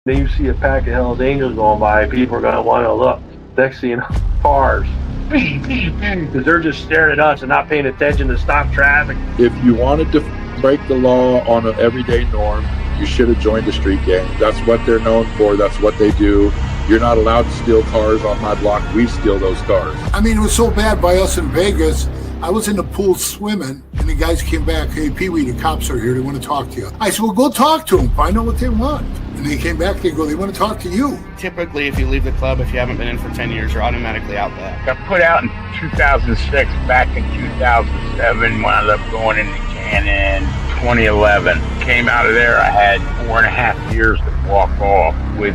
Then you see a pack of Hell's Angels going by, people are going to want to look. Next thing you know, cars. Because they're just staring at us and not paying attention to stop traffic. If you wanted to break the law on an everyday norm, you should have joined a street gang. That's what they're known for. That's what they do. You're not allowed to steal cars on my block. We steal those cars. I mean, it was so bad by us in Vegas. I was in the pool swimming, and the guys came back, "Hey, Pee-wee, the cops are here. They want to talk to you." I said, "Well, go talk to them. Find out what they want." And they came back, they go, "They want to talk to you." Typically, if you leave the club, if you haven't been in for 10 years, you're automatically out back. Got put out in 2006. Back in 2007, wound up going into Chattin. 2011. Came out of there, I had 4.5 years to walk off with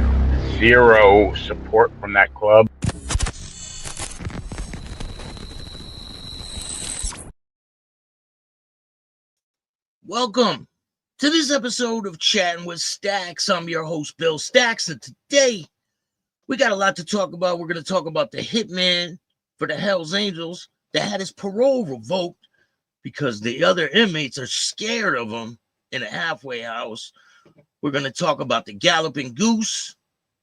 zero support from that club. Welcome to this episode of Chatting with Staxx. I'm your host, Bill Staxx, and today we got a lot to talk about. We're going to talk about the hitman for the Hells Angels that had his parole revoked because the other inmates are scared of him in a halfway house. We're going to talk about the Galloping Goose.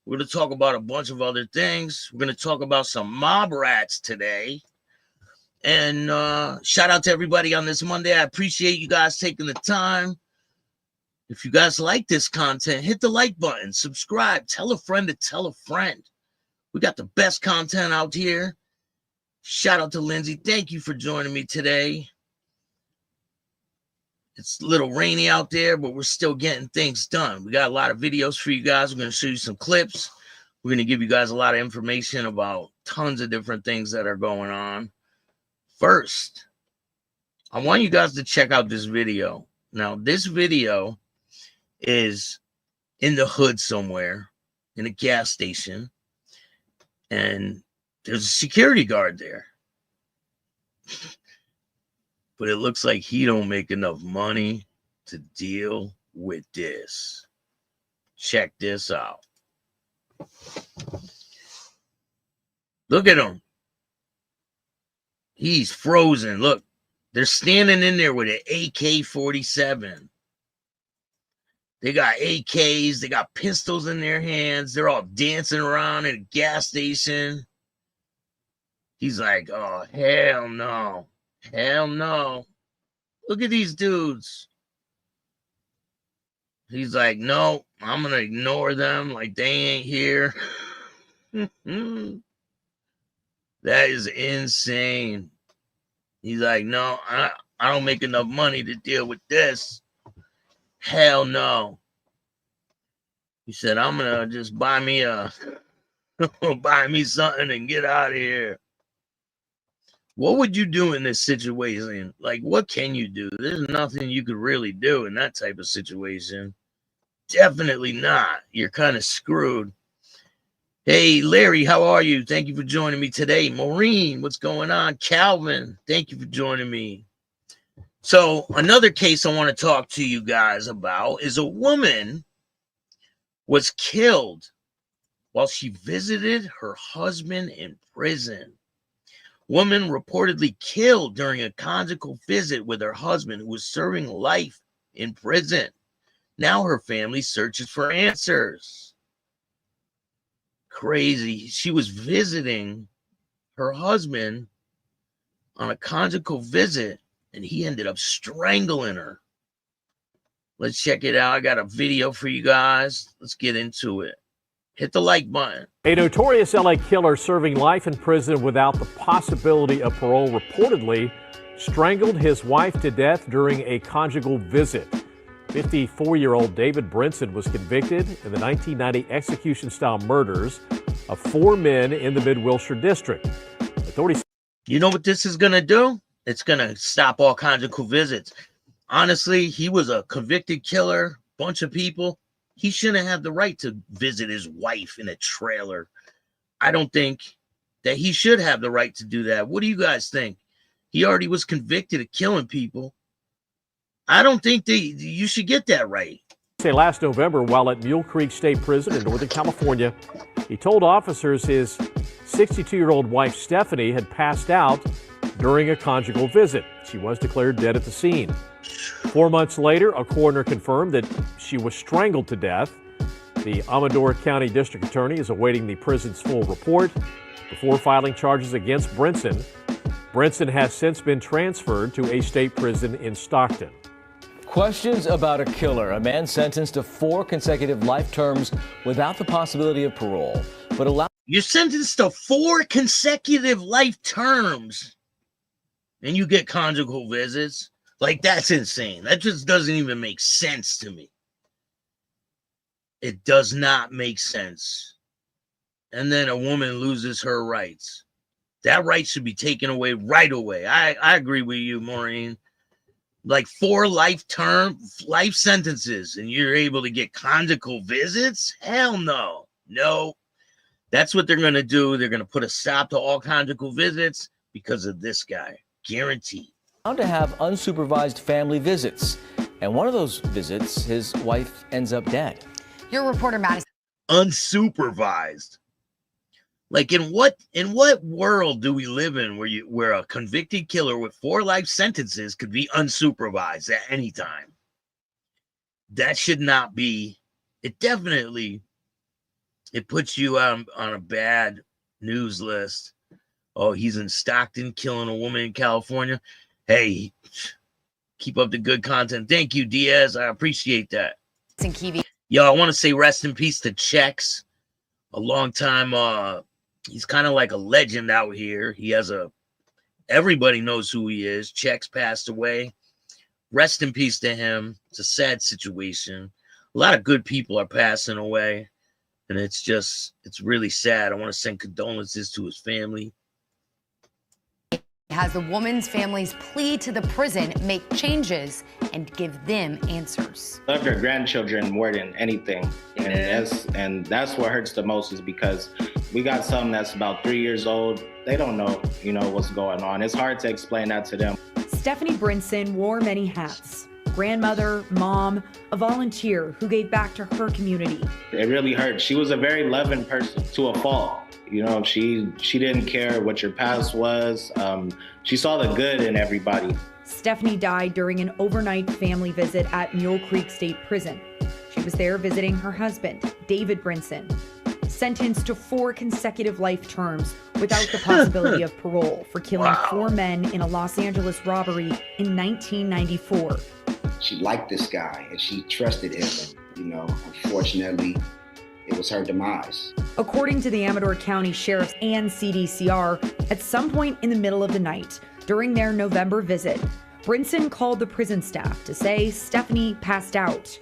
We're going to talk about a bunch of other things. We're going to talk about some mob rats today. And shout out to everybody on this Monday. I appreciate you guys taking the time. If you guys like this content, hit the like button, subscribe, tell a friend to tell a friend. We got the best content out here. Shout out to Lindsay. Thank you for joining me today. It's a little rainy out there, but we're still getting things done. We got a lot of videos for you guys. We're going to show you some clips. We're going to give you guys a lot of information about tons of different things that are going on. First, I want you guys to check out this video. Now, this video is in the hood somewhere, in a gas station, and there's a security guard there. But it looks like he don't make enough money to deal with this. Check this out. Look at him. He's frozen. Look, they're standing in there with an AK-47. They got AKs. They got pistols in their hands. They're all dancing around in a gas station. He's like, oh, hell no. Hell no. Look at these dudes. He's like, no, I'm going to ignore them like they ain't here. That is insane. He's like, no, I don't make enough money to deal with this. Hell no. He said, I'm going to just buy me something and get out of here. What would you do in this situation? Like, what can you do? There's nothing you could really do in that type of situation. Definitely not. You're kind of screwed. Hey, Larry, how are you? Thank you for joining me today. Maureen, what's going on? Calvin, thank you for joining me. So another case I want to talk to you guys about is a woman was killed while she visited her husband in prison. Woman reportedly killed during a conjugal visit with her husband who was serving life in prison. Now her family searches for answers. Crazy. She was visiting her husband on a conjugal visit, and he ended up strangling her. Let's check it out. I got a video for you guys. Let's get into it. Hit the like button. A notorious LA killer serving life in prison without the possibility of parole reportedly strangled his wife to death during a conjugal visit. 54-year-old David Brinson was convicted in the 1990 execution-style murders of 4 men in the Mid-Wilshire district. Authorities. You know what this is going to do? It's going to stop all conjugal visits. Honestly, he was a convicted killer, bunch of people. He shouldn't have the right to visit his wife in a trailer. I don't think that he should have the right to do that. What do you guys think? He already was convicted of killing people. I don't think you should get that right. Last November, while at Mule Creek State Prison in Northern California, he told officers his 62-year-old wife, Stephanie, had passed out during a conjugal visit. She was declared dead at the scene. 4 months later, a coroner confirmed that she was strangled to death. The Amador County District Attorney is awaiting the prison's full report before filing charges against Brinson. Brinson has since been transferred to a state prison in Stockton. Questions about a killer, a man sentenced to 4 consecutive life terms without the possibility of parole, but allowed. You're sentenced to 4 consecutive life terms, and you get conjugal visits. Like, that's insane. That just doesn't even make sense to me. It does not make sense. And then a woman loses her rights. That right should be taken away right away. I agree with you, Maureen. Like 4 life sentences, and you're able to get conjugal visits? Hell no. No. That's what they're going to do. They're going to put a stop to all conjugal visits because of this guy. Guaranteed. Allowed to have unsupervised family visits. And one of those visits, his wife ends up dead. Your reporter, Madison. Unsupervised. Like, in what world do we live in where a convicted killer with 4 life sentences could be unsupervised at any time? That should not be. It puts you on a bad news list. Oh, he's in Stockton killing a woman in California. Hey, keep up the good content. Thank you, Diaz. I appreciate that. Yo, I want to say rest in peace to Taxx. A long time. He's kind of like a legend out here. Everybody knows who he is. Taxx passed away. Rest in peace to him. It's a sad situation. A lot of good people are passing away, and it's really sad. I want to send condolences to his family. Has the woman's family's plea to the prison make changes and give them answers. Love their grandchildren more than anything, and that's what hurts the most, is because we got some that's about 3 years old. They don't know, what's going on. It's hard to explain that to them. Stephanie Brinson wore many hats: grandmother, mom, a volunteer who gave back to her community. It really hurt. She was a very loving person to a fault. She didn't care what your past was. She saw the good in everybody. Stephanie died during an overnight family visit at Mule Creek State Prison. She was there visiting her husband, David Brinson, sentenced to 4 consecutive life terms without the possibility of parole for killing 4 men in a Los Angeles robbery in 1994. She liked this guy and she trusted him. Unfortunately, it was her demise. According to the Amador County Sheriff's and CDCR, at some point in the middle of the night during their November visit, Brinson called the prison staff to say Stephanie passed out.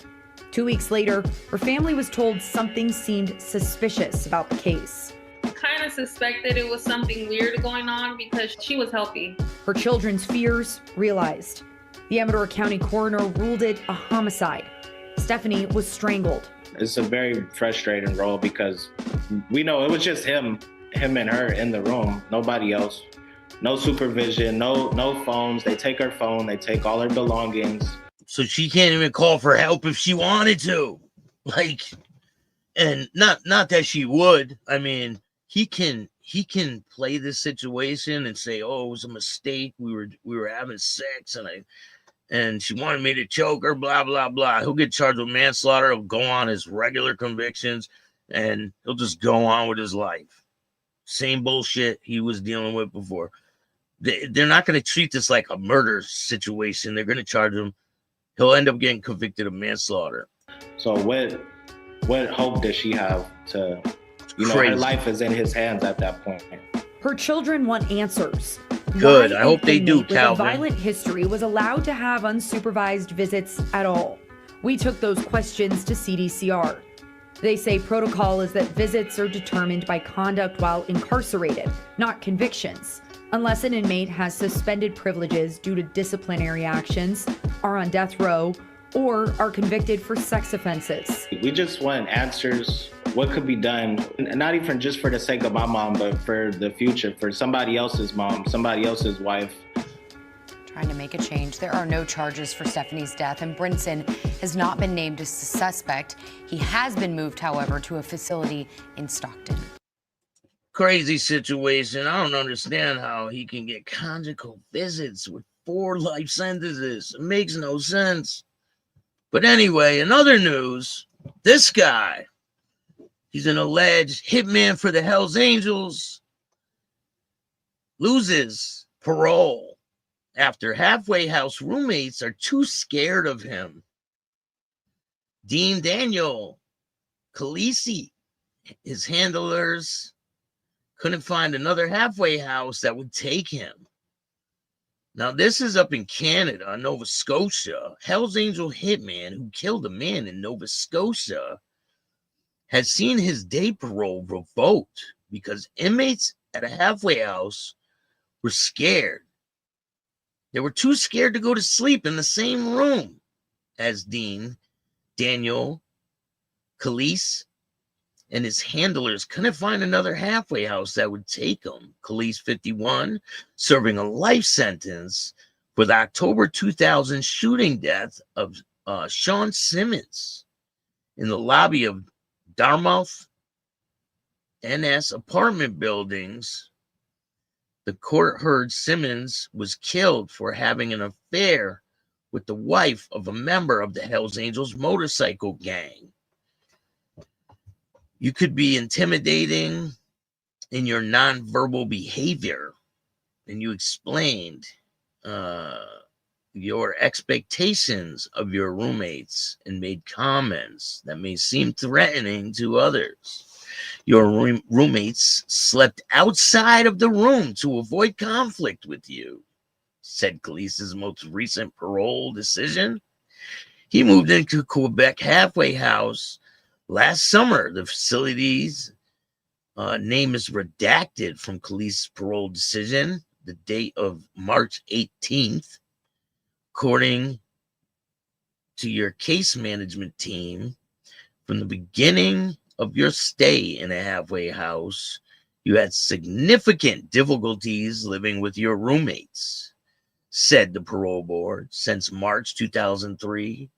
2 weeks later, her family was told something seemed suspicious about the case. Kind of suspected it was something weird going on because she was healthy. Her children's fears realized. The Amador County coroner ruled it a homicide. Stephanie was strangled. It's a very frustrating role because we know it was just him and her in the room, nobody else. No supervision, no phones. They take her phone, they take all her belongings. So she can't even call for help if she wanted to. Like, and not that she would. I mean, he can play this situation and say, "Oh, it was a mistake. We were having sex and she wanted me to choke her, blah, blah, blah." He'll get charged with manslaughter. He'll go on his regular convictions, and he'll just go on with his life. Same bullshit he was dealing with before. They're not going to treat this like a murder situation. They're going to charge him. He'll end up getting convicted of manslaughter. So what hope does she have to, her life is in his hands at that point. Her children want answers. Good. Why I hope they do, with Calvin. A violent history was allowed to have unsupervised visits at all. We took those questions to CDCR. They say protocol is that visits are determined by conduct while incarcerated, not convictions, unless an inmate has suspended privileges due to disciplinary actions, are on death row, or are convicted for sex offenses. We just want answers. What could be done, and not even just for the sake of my mom, but for the future, for somebody else's mom, somebody else's wife. Trying to make a change. There are no charges for Stephanie's death, and Brinson has not been named as a suspect. He has been moved, however, to a facility in Stockton. Crazy situation. I don't understand how he can get conjugal visits with 4 life sentences. It makes no sense. But anyway, in other news, this guy, He's an alleged hitman for the Hells Angels. Loses parole after halfway house roommates are too scared of him. Dean Daniel Kelsie, his handlers couldn't find another halfway house that would take him. Now, this is up in Canada, Nova Scotia. Hells Angel hitman who killed a man in Nova Scotia has seen his day parole revoked because inmates at a halfway house were scared. They were too scared to go to sleep in the same room as Dean Daniel Kelsie, and his handlers couldn't find another halfway house that would take him. Kelsie, 51, serving a life sentence for the October 2000 shooting death of Sean Simmons in the lobby of Dartmouth NS apartment buildings. The court heard Simmons was killed for having an affair with the wife of a member of the Hells Angels motorcycle gang. You could be intimidating in your nonverbal behavior, and you explained your expectations of your roommates and made comments that may seem threatening to others. Your roommates slept outside of the room to avoid conflict with you, said Kelsie's most recent parole decision. He moved into Quebec halfway house last summer. The facility's name is redacted from Kelsie's parole decision, the date of March 18th. According to your case management team, from the beginning of your stay in a halfway house, you had significant difficulties living with your roommates, said the parole board. Since March 2003,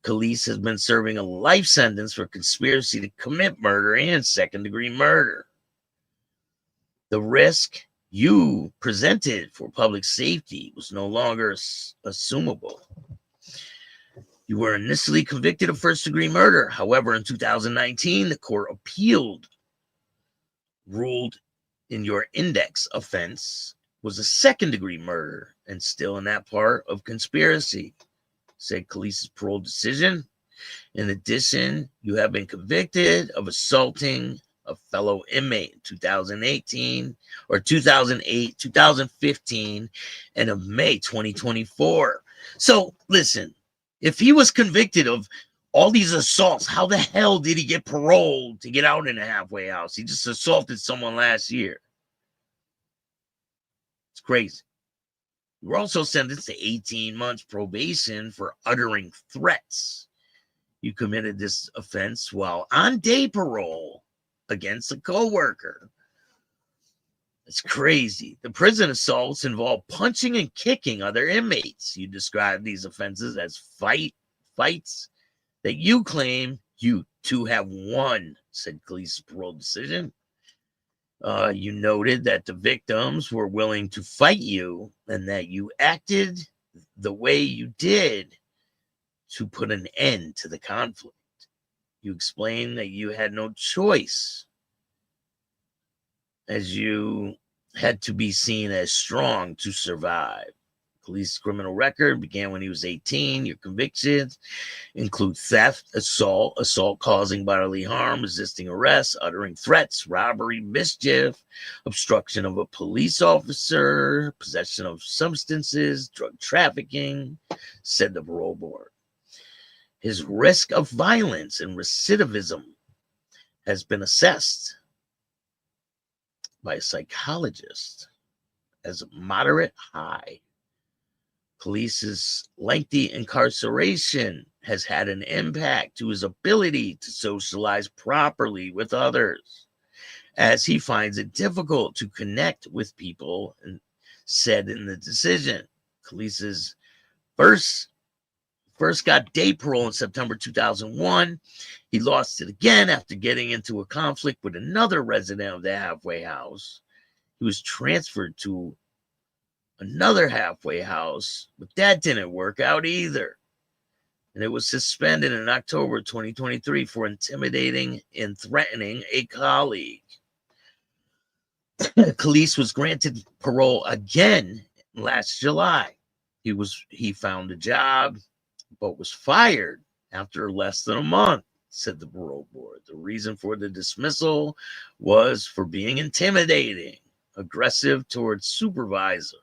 Kelsie has been serving a life sentence for conspiracy to commit murder and second-degree murder. The risk you presented for public safety was no longer assumable. You were initially convicted of first-degree murder. However, in 2019, the court ruled in your index offense was a second-degree murder and still in that part of conspiracy, said Kelsie's parole decision. In addition, you have been convicted of assaulting a fellow inmate in 2018 or 2008, 2015, and of May 2024. So listen, if he was convicted of all these assaults, how the hell did he get paroled to get out in a halfway house? He just assaulted someone last year. It's crazy. You were also sentenced to 18 months probation for uttering threats. You committed this offense while on day parole against a coworker. It's crazy. The prison assaults involve punching and kicking other inmates. You describe these offenses as fights that you claim you two have won, said Kelsie's parole decision. You noted that the victims were willing to fight you and that you acted the way you did to put an end to the conflict. You explained that you had no choice as you had to be seen as strong to survive. Kelsie's criminal record began when he was 18. Your convictions include theft, assault causing bodily harm, resisting arrest, uttering threats, robbery, mischief, obstruction of a police officer, possession of substances, drug trafficking, said the parole board. His risk of violence and recidivism has been assessed by a psychologist as moderate high. Kelsie's lengthy incarceration has had an impact to his ability to socialize properly with others, as he finds it difficult to connect with people, and said in the decision. Kelsie's first got day parole in September 2001. He lost it again after getting into a conflict with another resident of the halfway house. He was transferred to another halfway house, but that didn't work out either. and it was suspended in October 2023 for intimidating and threatening a colleague. Kelsie was granted parole again last July. He found a job, but was fired after less than a month, said the parole board. The reason for the dismissal was for being intimidating, aggressive towards supervisor.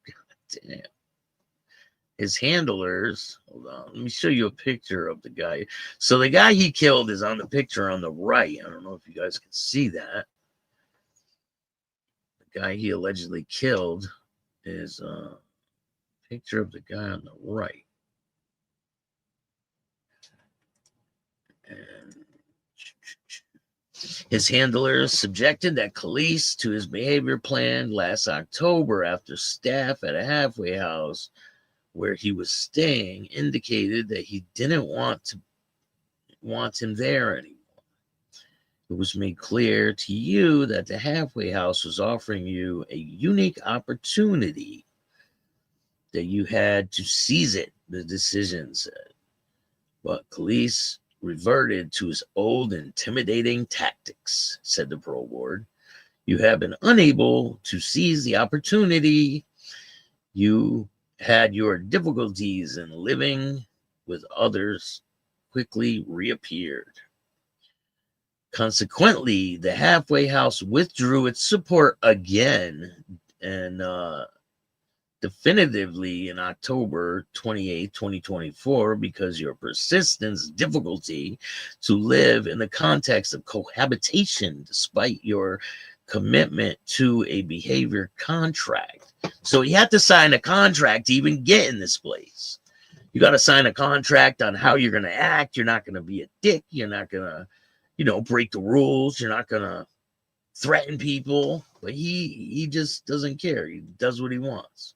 God damn. His handlers, hold on, let me show you a picture of the guy. So the guy he killed is on the picture on the right. I don't know if you guys can see that. The guy he allegedly killed is a picture of the guy on the right. And his handlers subjected that Kelsie to his behavior plan last October after staff at a halfway house where he was staying indicated that he didn't want him there anymore. It was made clear to you that the halfway house was offering you a unique opportunity that you had to seize it, the decision said. But Kelsie reverted to his old intimidating tactics, said the parole board. You have been unable to seize the opportunity. You had your difficulties in living with others quickly reappeared. Consequently, the halfway house withdrew its support again and definitively in October 28, 2024, because your persistence, difficulty to live in the context of cohabitation despite your commitment to a behavior contract. So he had to sign a contract to even get in this place. You got to sign a contract on how you're going to act. You're not going to be a dick. You're not going to, break the rules. You're not going to threaten people. But he just doesn't care. He does what he wants.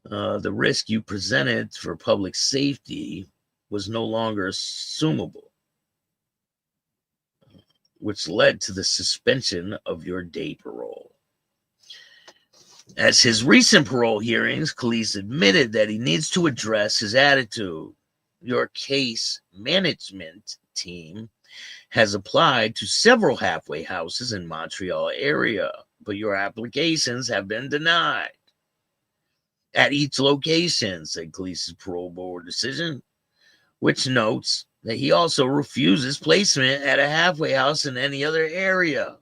The risk you presented for public safety was no longer assumable, which led to the suspension of your day parole. As his recent parole hearings, Kelsie admitted that he needs to address his attitude. Your case management team has applied to several halfway houses in Montreal area, but your applications have been denied. At each location, said Kelse's parole board decision, which notes that he also refuses placement at a halfway house in any other area.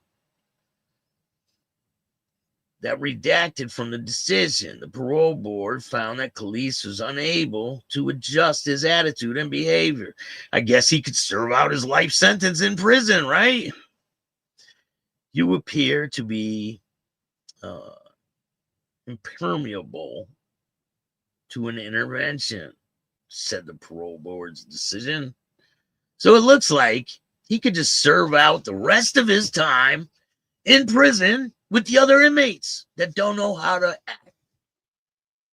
That redacted from the decision, the parole board found that Kelsie was unable to adjust his attitude and behavior. I guess he could serve out his life sentence in prison, right? You appear to be impermeable to an intervention, said the parole board's decision. So it looks like he could just serve out the rest of his time in prison with the other inmates that don't know how to act.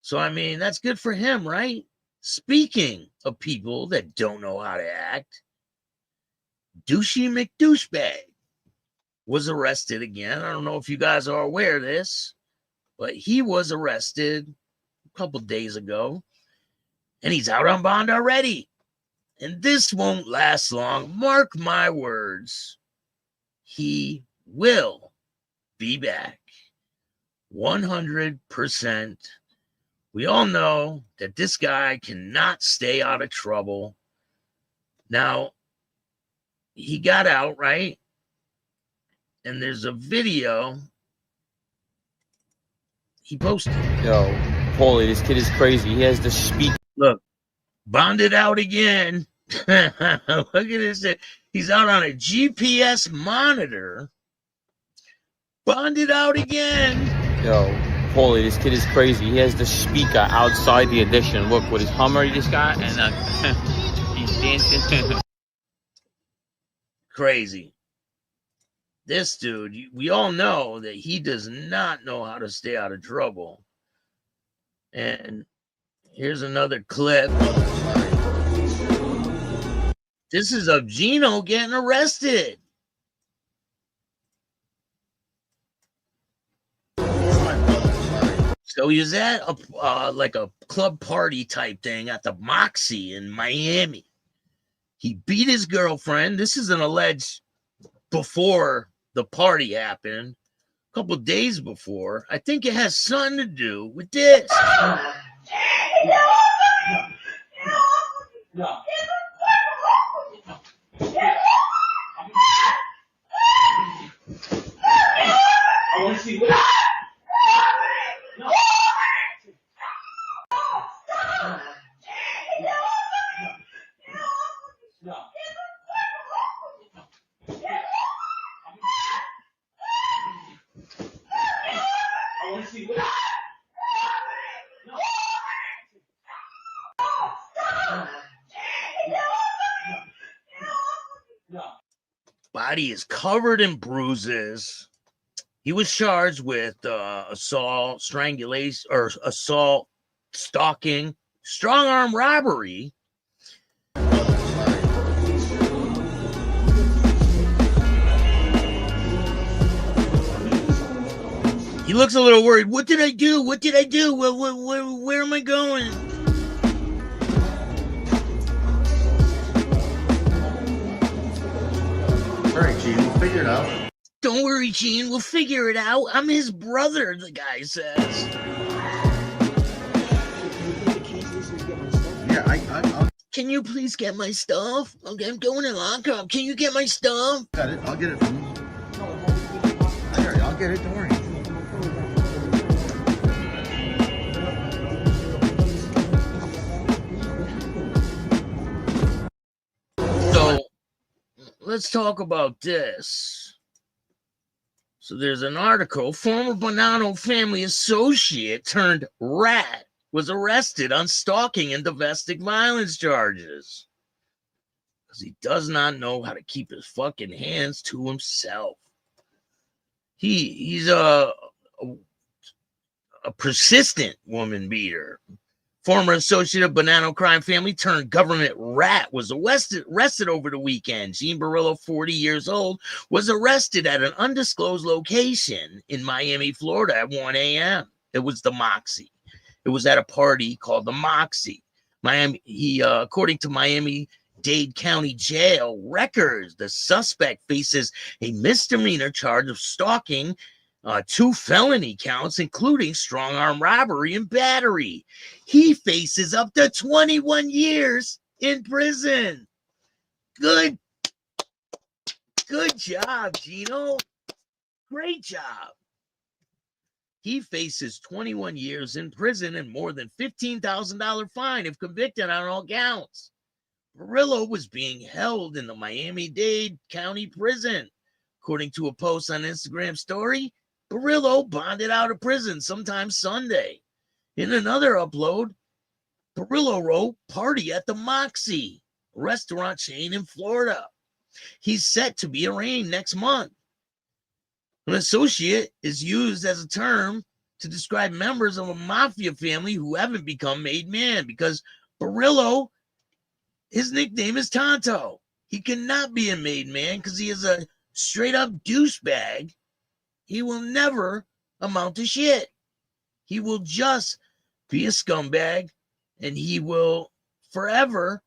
So, I mean, that's good for him, right? Speaking of people that don't know how to act, Douchey McDouchebag was arrested again. I don't know if you guys are aware of this, but he was arrested a couple days ago, and he's out on bond already. And this won't last long. Mark my words. He will be back 100%. We all know that this guy cannot stay out of trouble. Now, he got out, right? And there's a video he posted. Yo, holy, this kid is crazy. He has the speak. Look, bonded out again. Look at this. He's out on a GPS monitor. Bonded out again. Yo, holy, this kid is crazy. He has the speaker outside the addition. Look, with his Hummer he just got, and he's dancing. Crazy. This dude, we all know that he does not know how to stay out of trouble. And here's another clip. This is of Gino getting arrested. So he was at like a club party type thing at the Moxie in Miami. He beat his girlfriend. This is an alleged before the party happened, a couple days before. I think it has something to do with this. No. I want to see what. No. No. I want to see what. No. Body is covered in bruises. He was charged with assault, strangulation, or assault, stalking, strong arm robbery. He looks a little worried. What did I do? What did I do? Where am I going? All right, Gene, we'll figure it out. Don't worry, Gene. We'll figure it out. I'm his brother, the guy says. Yeah, I'll Can you please get my stuff? Okay, I'm going in lockup. Can you get my stuff? got it. I'll get it from you. All right, I'll get it. Don't worry. So, let's talk about this. So there's an article. Former Bonanno family associate turned rat was arrested on stalking and domestic violence charges because he does not know how to keep his fucking hands to himself. He's a persistent woman beater. Former associate of Bonanno crime family turned government rat was arrested over the weekend. Gene Barillo, 40 years old, was arrested at an undisclosed location in Miami, Florida at 1 a.m. It was the Moxie. It was at a party called the Moxie. Miami. According to Miami-Dade County Jail records, the suspect faces a misdemeanor charge of stalking, 2 felony counts, including strong arm robbery and battery. He faces up to 21 years in prison. Good job, Gino. Great job. He faces 21 years in prison and more than $15,000 fine if convicted on all counts. Barillo was being held in the Miami-Dade County Prison. According to a post on Instagram story, Barillo bonded out of prison sometime Sunday. In another upload, Barillo wrote, "Party at the Moxie," a restaurant chain in Florida. He's set to be arraigned next month. An associate is used as a term to describe members of a mafia family who haven't become made man, because Barillo, his nickname is Tonto. He cannot be a made man because he is a straight up douchebag. He will never amount to shit. He will just be a scumbag, and he will forever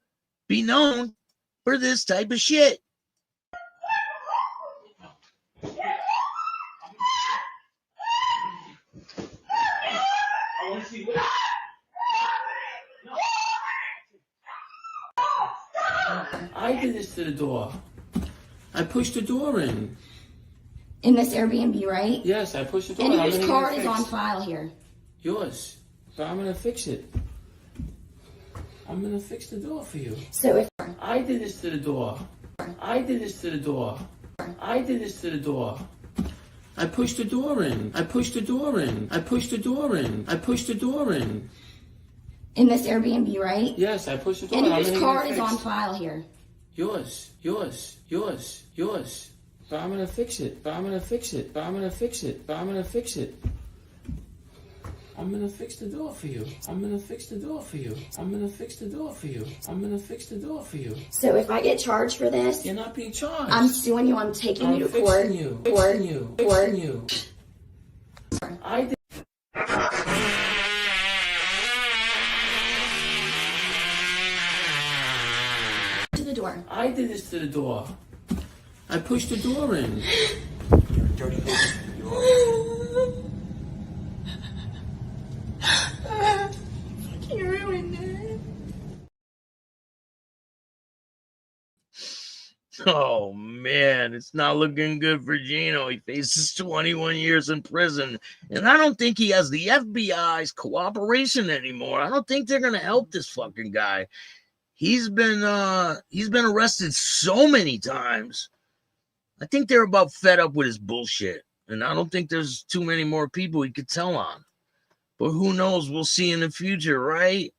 be known for this type of shit. I want to see what. I did this to the door. I pushed the door in. In this Airbnb, right? Yes, I pushed the door. And whose card is on file here? Yours. But I'm gonna fix it. I'm gonna fix the door for you. So if I did this to the door. I did this to the door. I did this to the door. I pushed the door in. I pushed the door in. I pushed the door in. I pushed the door in. In this Airbnb, right? Yes, I pushed the door. And whose card is on file here? Yours. Yours. Yours. Yours. But I'm gonna fix it. But I'm gonna fix it. But I'm gonna fix it. But I'm gonna fix it. I'm gonna fix the door for you. I'm gonna fix the door for you. I'm gonna fix the door for you. I'm gonna fix the door for you. So if I get charged for this, you're not being charged. I'm suing you. I'm taking you to court. Fixing you. Fixing you. Fixing you. I did. door? I did this to the door. I pushed the door in. Dirty You ruined it. Oh man, it's not looking good for Gino. He faces 21 years in prison, and I don't think he has the FBI's cooperation anymore. I don't think they're gonna help this fucking guy. He's been arrested so many times. I think they're about fed up with his bullshit, and I don't think there's too many more people he could tell on. But who knows? We'll see in the future, right?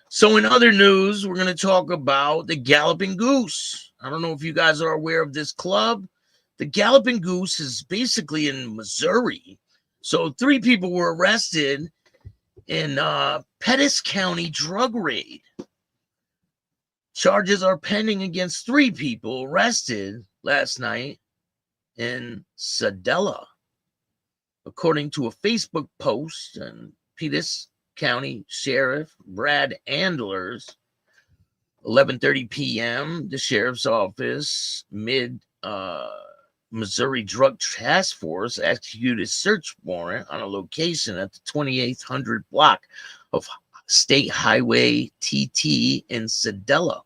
So in other news, we're going to talk about the Galloping Goose. I don't know if you guys are aware of this club. The Galloping Goose is basically in Missouri. So 3 people were arrested in Pettis County drug raid. Charges are pending against 3 people arrested last night in Sedella, according to a Facebook post. And Pettis County Sheriff Brad Andlers, 11:30 p.m., the sheriff's office, Missouri Drug Task Force executed a search warrant on a location at the 2800 block of State Highway TT in Sedella.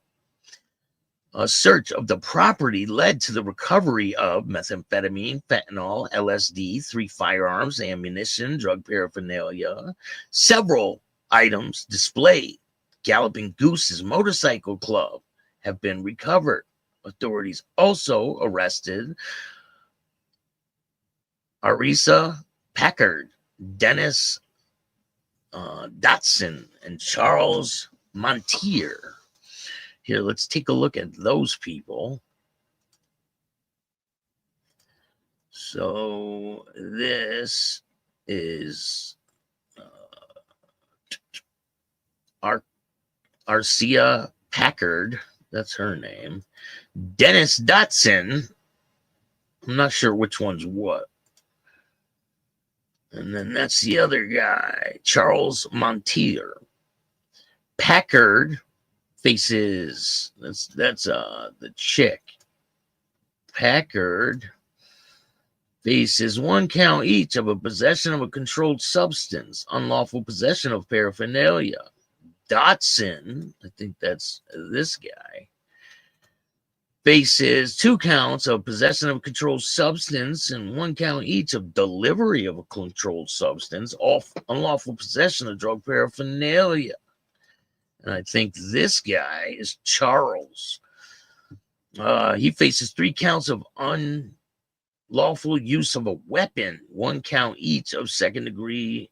A search of the property led to the recovery of methamphetamine, fentanyl, LSD, 3 firearms, ammunition, drug paraphernalia. Several items displayed Galloping Goose's motorcycle club have been recovered. Authorities also arrested Arisa Packard, Dennis Dotson, and Charles Montier. Here, let's take a look at those people. So this is Arcia Packard. That's her name. Dennis Dotson. I'm not sure which one's what. And then that's the other guy, Charles Montier. Packard faces, that's the chick. Packard faces 1 count each of a possession of a controlled substance, unlawful possession of paraphernalia. Dotson, I think that's this guy, faces 2 counts of possession of a controlled substance and 1 count each of delivery of a controlled substance, unlawful possession of drug paraphernalia. And I think this guy is Charles. He faces 3 counts of unlawful use of a weapon, 1 count each of second-degree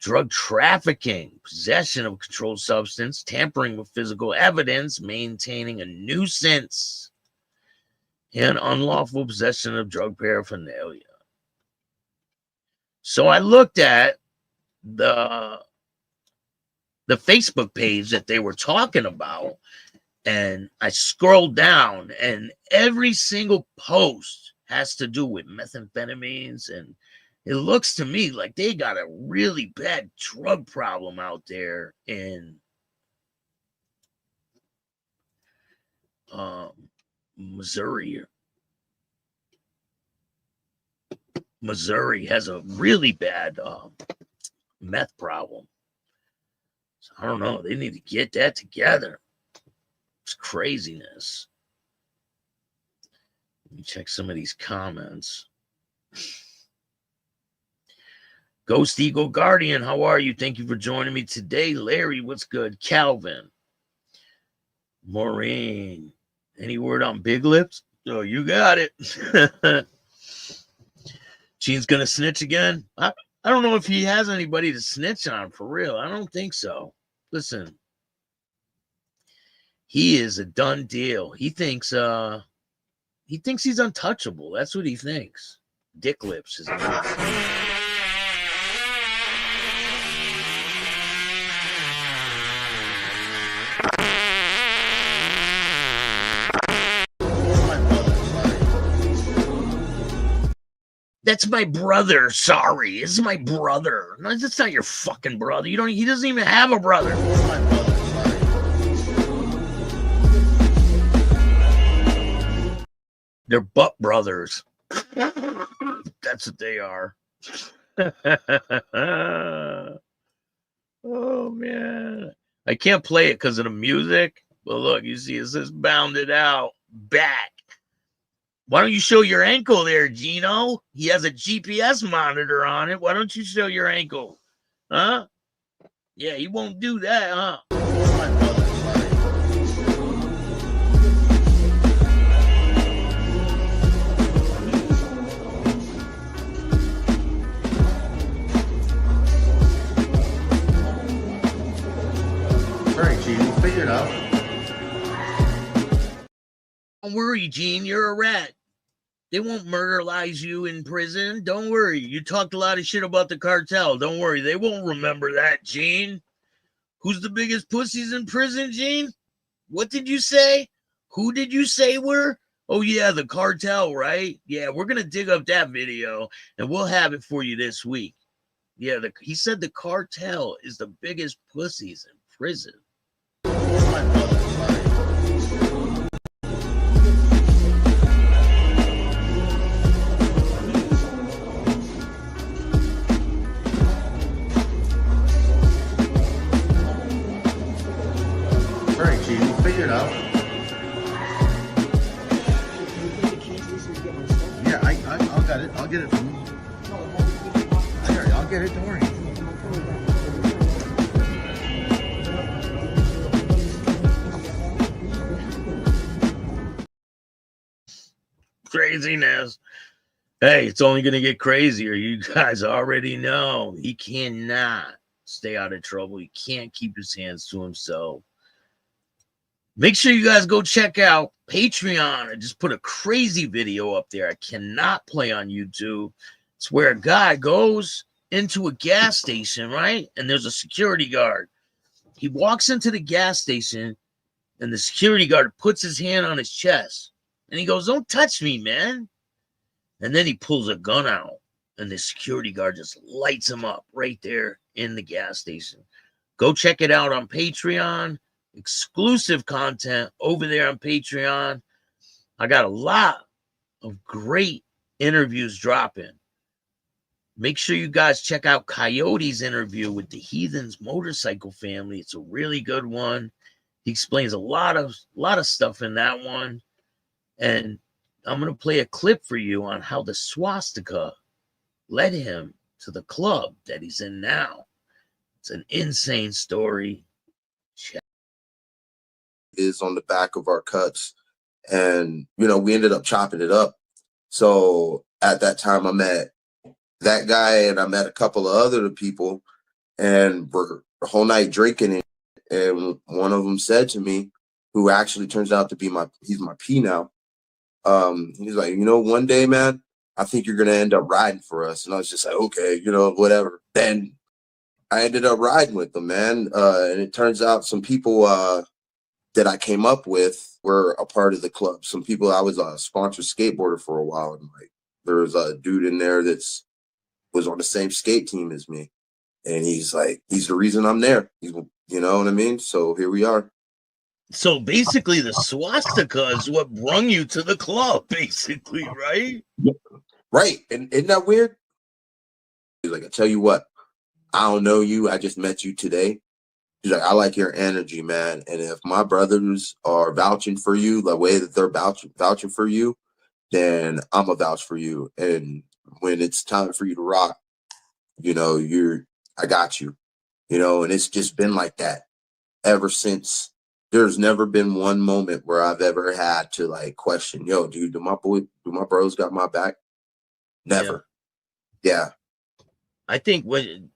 drug trafficking, possession of a controlled substance, tampering with physical evidence, maintaining a nuisance, and unlawful possession of drug paraphernalia. So I looked at the Facebook page that they were talking about, and I scrolled down, and every single post has to do with methamphetamines, and it looks to me like they got a really bad drug problem out there in Missouri. Missouri has a really bad meth problem. So I don't know. They need to get that together. It's craziness. Let me check some of these comments. Ghost Eagle Guardian, how are you? Thank you for joining me today. Larry, what's good? Calvin. Maureen. Any word on Big Lips? Oh, you got it. Gene's going to snitch again? I don't know if he has anybody to snitch on, for real. I don't think so. Listen. He is a done deal. He thinks he's untouchable. That's what he thinks. Dick Lips is his name. That's my brother. Sorry. This is my brother. No, that's not your fucking brother. He doesn't even have a brother. They're butt brothers. That's what they are. Oh, man. I can't play it because of the music. But look, you see, it says bounded out back. Why don't you show your ankle there, Gino? He has a GPS monitor on it. Why don't you show your ankle? Huh? Yeah, he won't do that, huh? All right, Gene, we'll figure it out. Don't worry, Gene, you're a rat. They won't murderize you in prison. Don't worry. You talked a lot of shit about the cartel. Don't worry. They won't remember that, Gene. Who's the biggest pussies in prison, Gene? What did you say? Who did you say were? Oh, yeah, the cartel, right? Yeah, we're going to dig up that video, and we'll have it for you this week. Yeah, he said the cartel is the biggest pussies in prison. All right, Gene, we'll figure it out. Yeah, I'll get it. I'll get it from you. I'll get it. Don't worry. Craziness. Hey, it's only going to get crazier. You guys already know he cannot stay out of trouble. He can't keep his hands to himself. Make sure you guys go check out Patreon. I just put a crazy video up there. I cannot play on YouTube. It's where a guy goes into a gas station, right? And there's a security guard. He walks into the gas station, and the security guard puts his hand on his chest. And he goes, "Don't touch me, man." And then he pulls a gun out, and the security guard just lights him up right there in the gas station. Go check it out on Patreon. Exclusive content over there on Patreon. I got a lot of great interviews dropping. Make sure you guys check out Coyote's interview with the Heathens Motorcycle Family. It's a really good one. He explains a lot of stuff in that one. And I'm going to play a clip for you on how the swastika led him to the club that he's in now. It's an insane story. Is on the back of our cuts, and we ended up chopping it up. So at that time I met that guy, and I met a couple of other people, and we're the whole night drinking, and one of them said to me, who actually turns out to be he's my P now, he's like, one day, man, I think you're gonna end up riding for us. And I was just like, okay, whatever. Then I ended up riding with them, man, and it turns out some people that I came up with were a part of the club. Some people, I was a sponsored skateboarder for a while, and there was a dude in there was on the same skate team as me, and he's the reason I'm there. You know what I mean? So here we are. So basically, the swastika is what brung you to the club, basically, right? Right. And isn't that weird? He's like, I tell you what, I don't know you. I just met you today. He's like, I like your energy, man. And if my brothers are vouching for you the way that they're vouching for you, then I'm going to vouch for you. And when it's time for you to rock, I got you, and it's just been like that ever since. There's never been one moment where I've ever had to question, yo, dude, do my bros got my back? Never. Yeah. I think when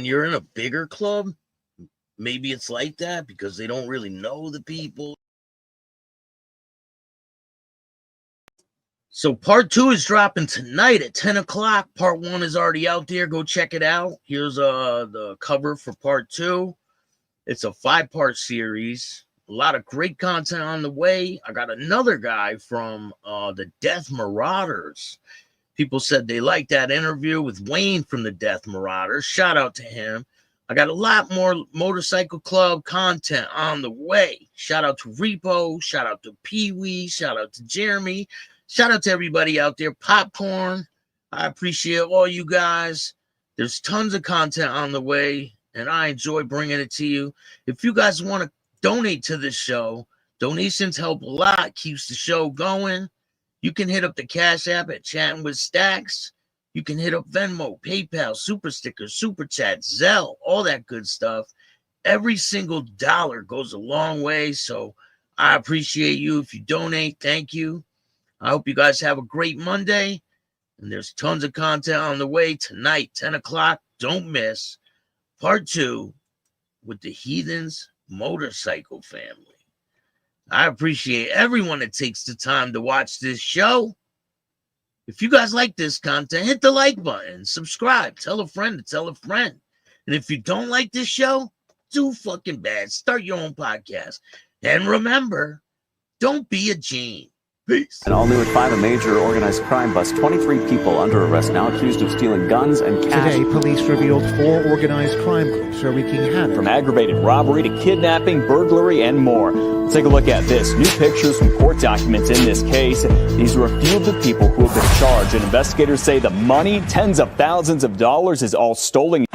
you're in a bigger club, maybe it's like that because they don't really know the people. So part 2 is dropping tonight at 10 o'clock. Part 1 is already out there. Go check it out. Here's the cover for part 2. It's a 5-part series. A lot of great content on the way. I got another guy from the Death Marauders. People said they liked that interview with Wayne from the Death Marauders. Shout out to him. I got a lot more Motorcycle Club content on the way. Shout out to Repo. Shout out to Pee Wee. Shout out to Jeremy. Shout out to everybody out there. Popcorn. I appreciate all you guys. There's tons of content on the way, and I enjoy bringing it to you. If you guys want to donate to this show, donations help a lot, keeps the show going. You can hit up the Cash App at Chattin with Staxx. You can hit up Venmo, PayPal, Super Stickers, Super Chat, Zelle, all that good stuff. Every single dollar goes a long way, so I appreciate you. If you donate, thank you. I hope you guys have a great Monday, and there's tons of content on the way tonight, 10 o'clock. Don't miss part 2 with the Heathens Motorcycle family. I appreciate everyone that takes the time to watch this show. If you guys like this content, hit the like button, subscribe, tell a friend to tell a friend. And if you don't like this show, too fucking bad. Start your own podcast. And remember, don't be a gene. Peace. And all new at 5, a major organized crime bust. 23 people under arrest now accused of stealing guns and cash. Today, police revealed 4 organized crime groups are wreaking havoc. From aggravated robbery to kidnapping, burglary, and more. Let's take a look at this. New pictures from court documents in this case. These are a few of the people who have been charged. And investigators say the money, tens of thousands of dollars, is all stolen.